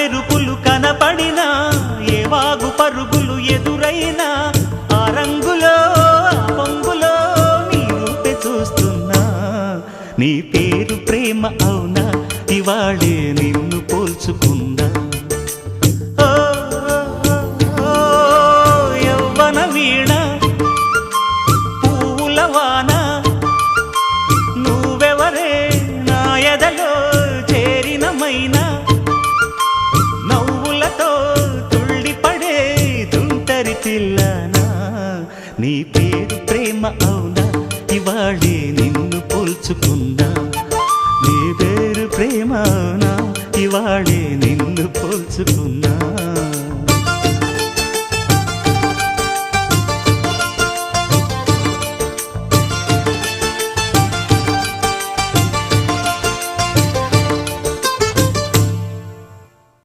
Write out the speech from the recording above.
మెరుపులు కనపడినా ఏ వాగు పరుగులు ఎదురైనా ఆ రంగులో ఆ పొంగులో నీ రూపే చూస్తున్నా నీ పేరు ప్రేమ అవునా ఇవాళే నిన్ను పోల్చుకుందా ఓ యవ్వన వీణ పూల వాన నువ్వెవరే నా ఎదలో చేరిన మైనా నవ్వులతో తుళ్ళిపడే తుంటరి పిల్లనా నీ పేరు ప్రేమ అవునా ఇవాళే నిన్ను పోల్చుకుందా నీ పేరు ప్రేమ అవునా ఇవాళే నిన్ను పోల్చుకుందా